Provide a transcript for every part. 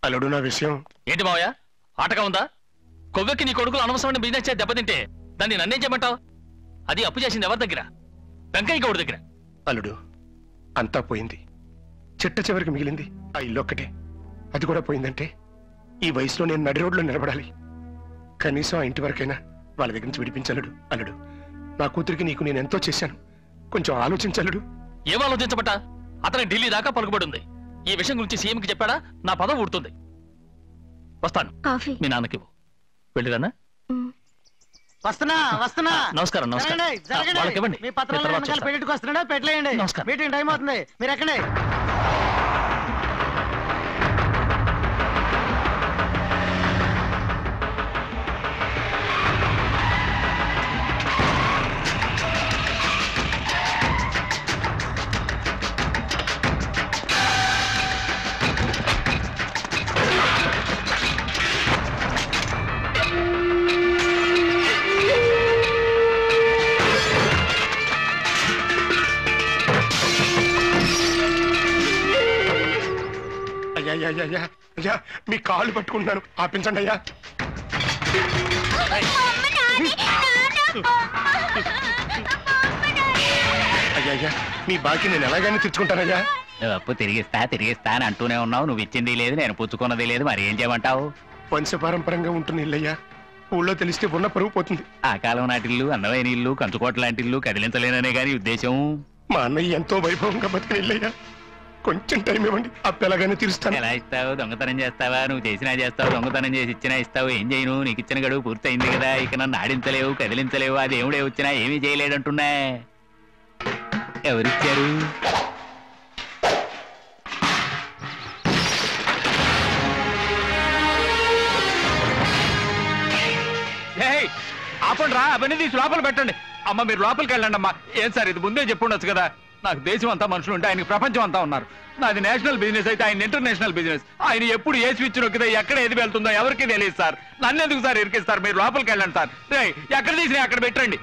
అల్లుడు నా విషయం ఏంటి మావయ్య ఆటగా ఉందా? కొవ్వెక్కి నీ కొడుకులు అనవసరమైన బిజినెస్ చేసి దెబ్బతింటే దాన్ని నన్నేం చేయమంటావు? అది అప్పు చేసింది ఎవరి దగ్గర? వెంకయ్య గౌడి దగ్గర. అల్లుడు అంతా పోయింది, చిట్ట చివరికి మిగిలింది ఆ ఇల్లు ఒక్కటే. అది కూడా పోయిందంటే ఈ వయసులో నేను నడి రోడ్లో నిలబడాలి. కనీసం ఆ ఇంటి వరకైనా వాళ్ళ దగ్గర నుంచి విడిపించలుడు. అల్లుడు నా కూతురికి నీకు నేను ఎంతో చేశాను, కొంచెం ఆలోచించలుడు. ఏం ఆలోచించబట్ట? అతని ఢిల్లీ దాకా పలుకుబడి ఉంది. ఈ విషయం గురించి సీఎంకి చెప్పాడా నా పదవి ఊడుతుంది. వస్తాను, మీ నాన్నకి వెళ్ళిరానా? వస్తున్నా వస్తున్నా. నమస్కారం. నమస్కారం. వాళ్ళకి ఇవ్వండి. మీ పత్రాలు పెట్టుకు వస్తున్నాడా? పెట్టలేయండి. మీటింగ్ టైం అవుతుంది, మీరు ఎక్కడే. అయ్యా మీ కాళ్ళు పట్టుకుంటున్నాను, ఆపించండి అయ్యా. అయ్యా మీ బాకీ నేను ఎలాగైనా తెచ్చుకుంటానయ్యా. అప్పు తిరిగిస్తా అని అంటూనే ఉన్నావు. నువ్వు ఇచ్చింది లేదు, నేను పుచ్చుకున్నది లేదు, మరి ఏం చేయమంటావు? వంశపారంపరంగా ఉంటుంది ఇల్లయ్యా, ఊళ్ళో తెలిస్తే ఉన్న పరుగు పోతుంది. ఆ కాలం నాటిల్లు, అందమైన ఇల్లు, కంచుకోట లాంటి ఇల్లు కదిలించలేననే గాని ఉద్దేశం. మా అన్నయ్య ఎంతో వైభవంగా బతికిన ఇల్లయ్యా, కొంచెం టైం ఇవ్వండి, అప్పు ఎలాగైనా తీరుస్తాను. ఎలా ఇస్తావు? దొంగతనం చేస్తావా? నువ్వు చేసినా చేస్తావు, దొంగతనం చేసి ఇచ్చినా ఇస్తావు. ఏం చేయను? నీకు ఇచ్చిన గడువు పూర్తయింది కదా, ఇక నన్ను ఆడించలేవు, కదిలించలేవు. అది దేవుడే వచ్చినా ఏమీ చేయలేడంటున్నా. ఎవరిచ్చారు? ఆపండి రా, అవన్నీ తీసి లోపల పెట్టండి. అమ్మ మీరు లోపలికి వెళ్ళండి అమ్మా. ఏం సార్ ఇది ముందే చెప్పుండొచ్చు కదా. నాకు దేశం అంతా మనుషులు ఉంటే ఆయనకి ప్రపంచం అంతా ఉన్నారు. నాది నేషనల్ బిజినెస్ అయితే ఆయన ఇంటర్నేషనల్ బిజినెస్. ఆయన ఎప్పుడు ఏ స్విచ్ నొక్కితే ఎక్కడ ఏది వెళ్తుందో ఎవరికి తెలియదు సార్. నన్ను ఎందుకు సార్ ఇరికిస్తారు? మీరు లోపలికి వెళ్ళండి సార్. రే ఎక్కడ తీసినా అక్కడ పెట్టండి.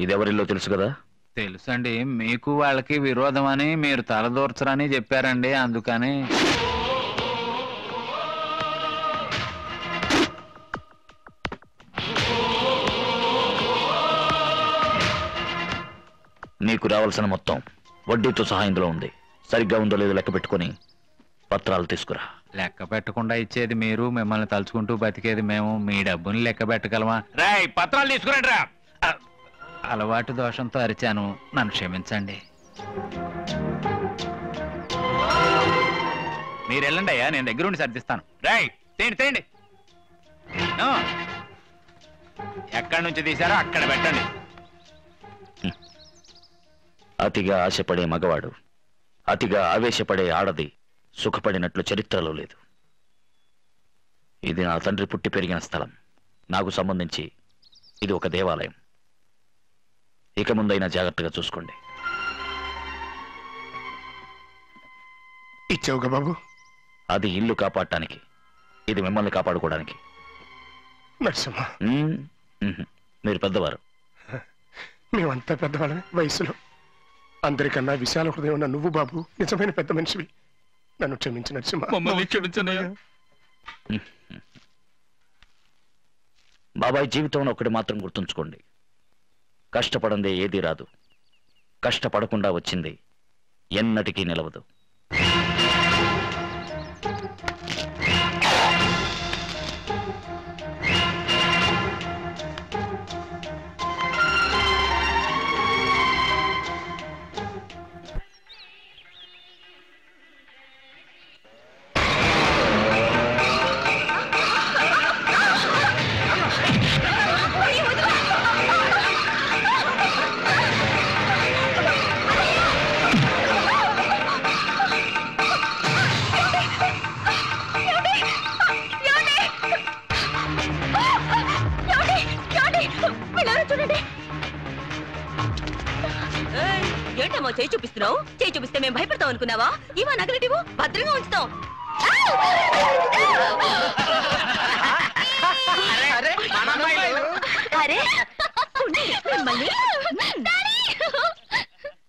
ఇదెవరిల్లో తెలుసు కదా? తెలుసండి. మీకు వాళ్ళకి విరోధం అని, మీరు తలదూర్చరని చెప్పారండి, అందుకని. నీకు రావాల్సిన మొత్తం వడ్డీతో సహా ఇందులో ఉంది. సరిగ్గా ఉందో లేదో లెక్క పెట్టుకుని పత్రాలు తీసుకురా. లెక్క పెట్టకుండా ఇచ్చేది మీరు, మిమ్మల్ని తలుచుకుంటూ బతికేది మేము. మీ డబ్బుని లెక్క పెట్టగలమా? రేయ్ పత్రాలు తీసుకురండి రా. అలవాటు దోషంతో అరిచాను, నన్ను క్షమించండి. మీరు వెళ్ళండి అయ్యా, నేను దగ్గరుండి సర్దిస్తాను. రేయ్ తేండి. ఎక్కడి నుంచి తీశారో అక్కడ పెట్టండి. అతిగా ఆశపడే మగవాడు, అతిగా ఆవేశపడే ఆడది సుఖపడినట్లు చరిత్రలో లేదు. ఇది నా తండ్రి పుట్టి పెరిగిన స్థలం. నాకు సంబంధించి ఇది ఒక దేవాలయం. ఇక ముందైనా జాగ్రత్తగా చూసుకోండి. ఇచ్చావుగా బాబు. అది ఇల్లు కాపాడటానికి, ఇది మిమ్మల్ని కాపాడుకోవడానికి. నరసింహ మీరు పెద్దవారు. మేమంతా పెద్దవాళ్ళమే వయసులో. అందరికన్నా విశాల హృదయం ఉన్న నువ్వు బాబు నిజమైన పెద్ద మనిషివి. నన్ను క్షమించు నరసింహ. బాబాయ్, జీవితంలో ఒకటి మాత్రం గుర్తుంచుకోండి, కష్టపడందే ఏదీ రాదు. కష్టపడకుండా వచ్చింది ఎన్నటికీ నిలవదు. చేస్తున్నావు? చేయి చూపిస్తే మేము భయపడతాం అనుకున్నావా? ఇవా నగలటివు భద్రంగా ఉంచుతాం. అరే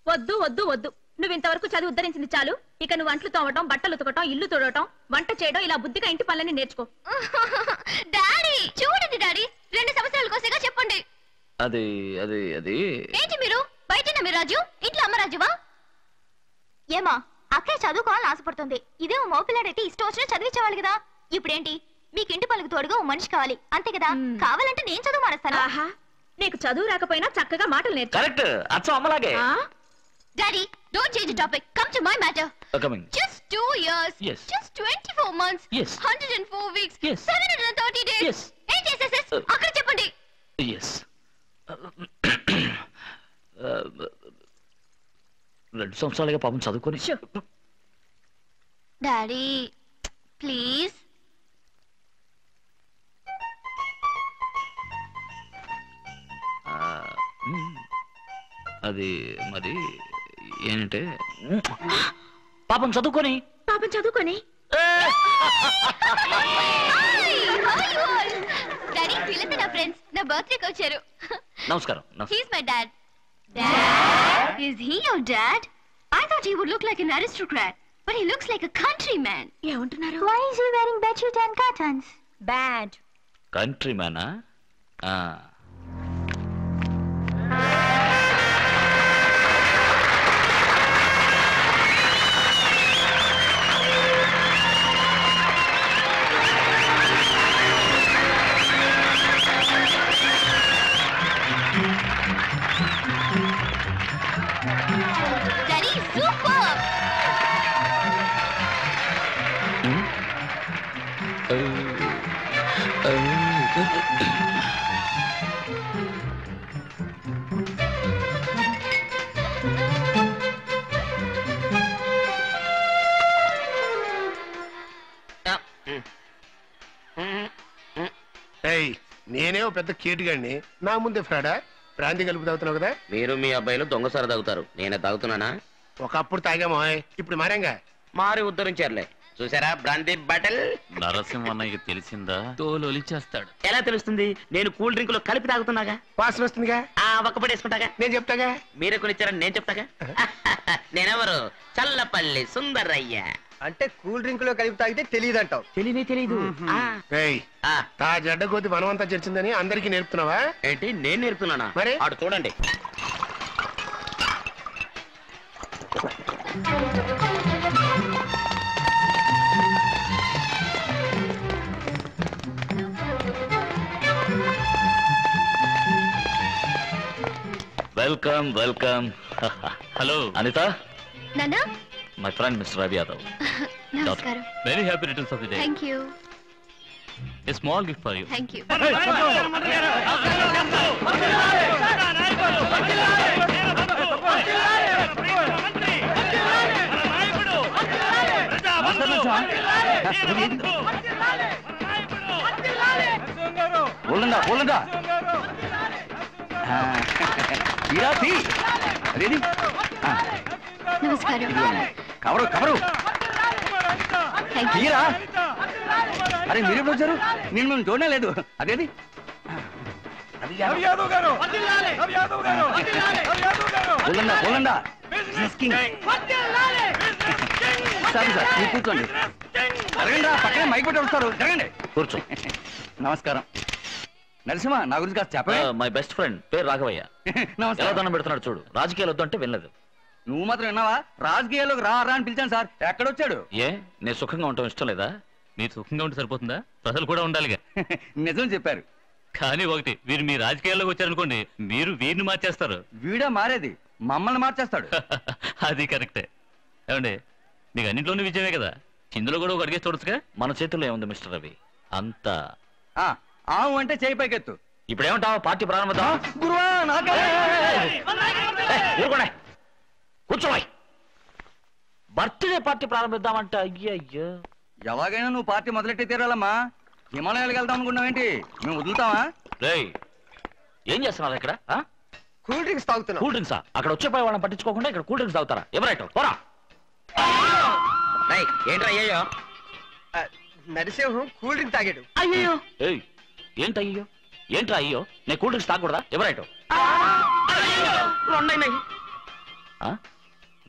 వద్దు వద్దు వద్దు, నువ్వు ఇంతవరకు చదివి ఉద్ధరించింది చాలు. ఇక నువ్వు అంట్లు తోమటం, బట్టలు ఉతకటం, ఇల్లు తుడవటం, వంట చేయడం, ఇలా బుద్ధిగా ఇంటి పనులని నేర్చుకో. డాడీ చూడండి డాడీ, 2 సంవత్సరాల కోసంగా చెప్పండి. అది అది అది ఏంటి మీరు బయట మీ రాజు, ఇంట్లో అమ్మ రాజువా? ఏమా అక్కే చదువుకోవాలని ఆశపడుతుంది. ఇదే మోపిల్లాడైతే ఇష్టం వచ్చినా చదివించేవాళ్ళు కదా. ఇప్పుడేంటి మీకు ఇంటి పనులకు తోడుగా ఓ మనిషి కావాలి అంతే కదా. కావాలంటే నేను చదువు మానేస్తాను. ఆహా, నీకు చదువు రాకపోయినా చక్కగా మాటలు నేర్చు. కరెక్ట్, అచ్చం అమ్మలాగే. Daddy don't change the topic, come to my matter. Coming. Just 2 years. Yes. Just 24 months. Yes. 104 weeks. Yes. 730 days. Yes. ఏం చేసేసేస్ అక్కడ చెప్పండి. ఎస్ 2 సంవత్సరాలుగా పాపం చదువుకొని. Daddy please. అది మరి ఏంటంటే పాపం చదువుకొని డాడీ వీళ్ళంతా నా ఫ్రెండ్స్, నా బర్త్డేకి వచ్చారు. నమస్కారం. He's my dad. Dad? Is he your dad? I thought he would look like an aristocrat, but he looks like a countryman. ఏమంటున్నారు? Why is he wearing bedsheet and curtains? Bad. Country మ్యానా? Daddy, super! నేనే పెద్ద కేటుగాడిని, నా ముందే ఫ్రాడా? Brandy కలుపు తాగుతున్నావు కదా. మీరు మీ అబ్బాయిలు దొంగసారి తాగుతారు, నేనే తాగుతున్నానా? ఒకప్పుడు తాగామో, ఇప్పుడు మారంగా. మారి ఉద్ధరించారులే. చూసారా బ్రాంతి బాటిల్? నరసింహన్నయ్యకి తెలిసిందా తోలొలిచేస్తాడు. ఎలా తెలుస్తుంది? నేను కూల్ డ్రింక్ లో కలిపి తాగుతున్నాగా. వాసన వస్తుందిగా. ఒక్కపడేసుకుంటాగా. నేను చెప్తాగా. మీరే కొనిచ్చారని నేను చెప్తాగా. నేనెవరు? చల్లపల్లి సుందరయ్య. అంటే కూల్ డ్రింక్ లో కలిపి తాగితే తెలియదంటావు? తెలీదు. తా జడ్డ కోతి మనమంతా చర్చిందని అందరికీ నేర్పుతున్నావా ఏంటి? నేను నేర్పుతున్నానా? మరి ఆడు చూడండి. Welcome welcome. హలో అనిత, నాన్నా. My friend mister Ravi Yadav. నమస్కారం. Very happy returns of the day. Thank you. A small gift for you. Thank you. నమస్కారం. Cover cover. Thank you. అరే మీరు ఎప్పుడు వచ్చారు? నేను మేము చూడనే లేదు. అదేది సరే సార్, మీరు కూర్చోండి. జరగండి, పక్కనే మైక్ పెట్టి వస్తారు. జరగండి, కూర్చో. నమస్కారం. నరసింహ, నా గురించి కాస్త చెప్పవే? మై బెస్ట్ ఫ్రెండ్ పేరు రాఘవయ్య. ఎలా నమస్కారం. దండం పెడుతున్నాడు చూడు. రాజకీయాలు వద్దు అంటే వినలేదు. నువ్వు మాత్రం విన్నావా? రాజకీయాల్లోకి రా రా అని పిలిచాను సార్. ఎక్కడొచ్చాడు? ఏ నేను సుఖంగా ఉండటం ఇష్టం లేదా? మీరు సుఖంగా ఉంటే సరిపోతుందా? ప్రజలు కూడా ఉండాలిగా. నిజం చెప్పారు. కానీ ఒకటి, వీరు మీ రాజకీయాల్లోకి వచ్చారనుకోండి, మీరు వీరిని మార్చేస్తారు. వీడా మారేది, మమ్మల్ని మార్చేస్తాడు. అది కరెక్టే. ఏమండి, మీకు అన్నింటిలోనే విజయమే కదా, ఇందులో కూడా ఒక అడిగేసి చూడొచ్చుగా. మన చేతుల్లో ఏముంది మిస్టర్ రవి? అంతా ఆవు అంటే చేయి పైకెత్తు. ఇప్పుడు ఏమంటావా? పార్టీ ప్రారంభిద్దాం. గురువా, కూర్చోయ్. Birthday party ప్రారంభిద్దామంట. అయ్యయ్యో, ఎలాగైనా నువ్వు పార్టీ మొదలెట్టి తీరాలమ్మా. హిమాలయాలకు వెళ్దాం అనుకున్నావేంటి? మేము వదులుతావా? రేయ్, ఏం చేస్తున్నారు ఇక్కడ? కూల్ డ్రింక్స్ తాగుతున్నా. కూల్ డ్రింక్సా? అక్కడ వచ్చే పోయి వాళ్ళని పట్టించుకోకుండా ఇక్కడ కూల్ డ్రింక్స్ తాగుతారా? ఎవరైట్ పోరా. ఏంట్రా అయ్యో? నరసింహం కూల్ డ్రింక్ తాగాడు. అయ్యో ఏయ్ ఏంటి అయ్యో? ఏంట్రా అయ్యో? నేను కూల్ డ్రింక్స్ తాగకూడదా? ఎవరైట్? రెండైనాయి.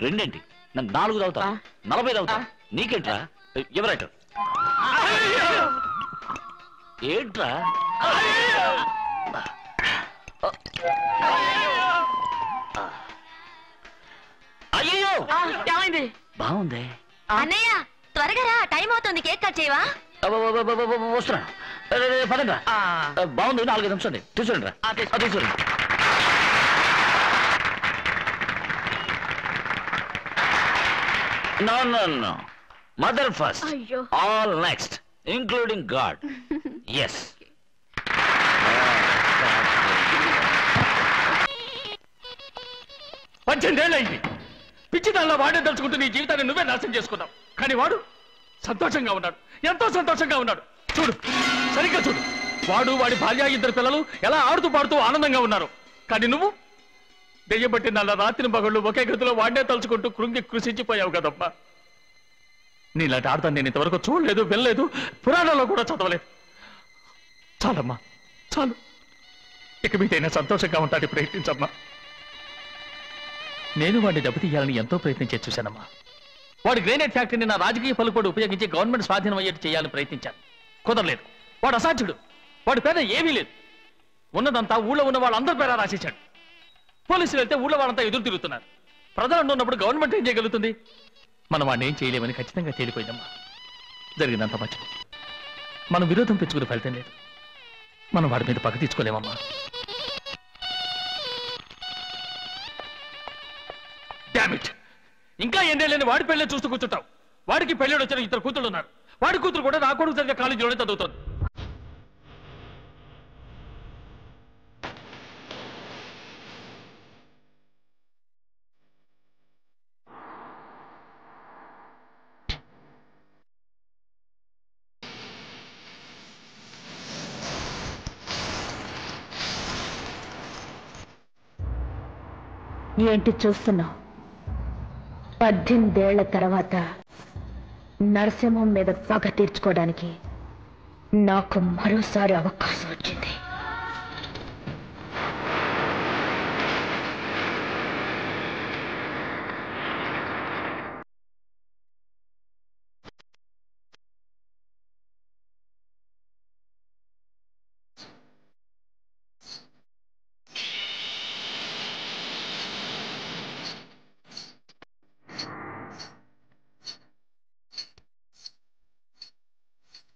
రెండేంటి? నన్ను 4 తాగుతా, 40 తాగుతా. నీకేంట్రా? ఎవరైట్? ఏంట్రా? అయ్యో ఏమైంది? బాగుంది. అన్నయ్య త్వరగా రా, టైం అవుతుంది. కేక్ కట్ చేయవా? వస్తున్నా. పదండి రా. బాగుంది. 4-5 నిమిషాలు తీసుకురండి రా. తీసుకురండి. No. Mother first. అయ్యో. All next, including God. Yes. పద్దెనిమిదేళ్ళైంది. పిచ్చి దానిలో వాడే తలుచుకుంటూ నీ జీవితాన్ని నువ్వే నాశనం చేసుకున్నావు. కానీ వాడు సంతోషంగా ఉన్నాడు, ఎంతో సంతోషంగా ఉన్నాడు. చూడు, సరిగ్గా చూడు. వాడు వాడి భార్య 2 పిల్లలు ఎలా ఆడుతూ పాడుతూ ఆనందంగా ఉన్నారు. కానీ నువ్వు దెయ్యం బట్టి నల్ల రాత్రి పగళ్ళు ఒకే గదిలో వాడే తలుచుకుంటూ కృంగి కృషించిపోయావు కదమ్మా. నీలాంటి ఆడతాను నేను ఇంతవరకు చూడలేదు, వెళ్ళలేదు, పురాణాల్లో కూడా చదవలేదు. చాలమ్మా, చాలు. ఇక మీదైనా సంతోషంగా ఉంటాడు. ప్రయత్నించమ్మా. నేను వాడిని దెబ్బతీయాలని ఎంతో ప్రయత్నించే చూశానమ్మా. వాడి గ్రేనైట్ ఫ్యాక్టరీని నా రాజకీయ పలుకుబడి ఉపయోగించి గవర్నమెంట్ స్వాధీనం అయ్యేట్టు చేయాలని ప్రయత్నించాను. కుదరలేదు. వాడు అసాధ్యుడు. వాడి పేద ఏమీ లేదు. ఉన్నదంతా ఊళ్ళో ఉన్న వాళ్ళందరి పేర రాసేశాడు. పోలీసులు వెళ్తే ఊళ్ళో వాళ్ళంతా ఎదురు తిరుగుతున్నారు. ప్రజలు ఉన్నప్పుడు గవర్నమెంట్ ఏం చేయగలుగుతుంది? మనం వాడిని ఏం చేయలేమని ఖచ్చితంగా తేలిపోయిందమ్మా. జరిగినంత మధ్య మనం విరోధం పెంచుకునే ఫలితం లేదు. మనం వాడి మీద పగ తీసుకోలేమమ్మా. డామిట్, ఇంకా ఏందేళ్ళని వాడి పెళ్ళే చూస్తూ కూర్చుంటావు. వాడికి పెళ్ళాడు వచ్చిన 2 కూతుళ్ళు ఉన్నారు. వాడి కూతురు కూడా నా కొడుకు సరిగ్గా కాలేజీలోనే చదువుతుంది. ఏంటి చూస్తున్నావు? 18 ఏళ్ల తర్వాత నరసింహం మీద పగ తీర్చుకోవడానికి నాకు మరోసారి అవకాశం వచ్చింది.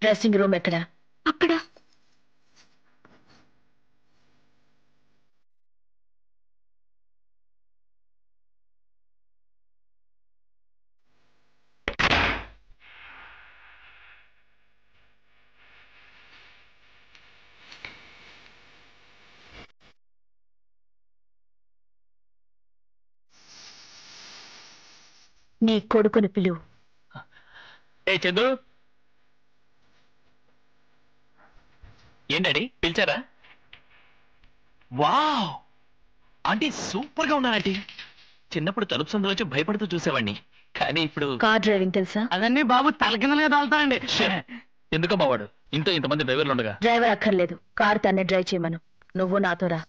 డ్రెస్సింగ్ రూమ్ ఎక్కడ? అక్కడ. నీ కొడుకుని పిలువు. ఏ చందు, ఏంటండి పిలిచారా? వావ్, ఆంటీ సూపర్ గా ఉన్నా ఆంటీ. చిన్నప్పుడు తలుపు సందులోంచి భయపడుతూ చూసేవాడిని, కానీ ఇప్పుడు కార్ డ్రైవింగ్ తెలుసా? అదన్నీ బాబు తలకిందలుగా తాగుతానండి. ఎందుకమ్మా వాడు ఇంట్లో ఇంతమంది డ్రైవర్లు ఉండగా? డ్రైవర్ అక్కర్లేదు, కారు తన్నే డ్రైవ్ చేయమను. నువ్వు నాతో రా.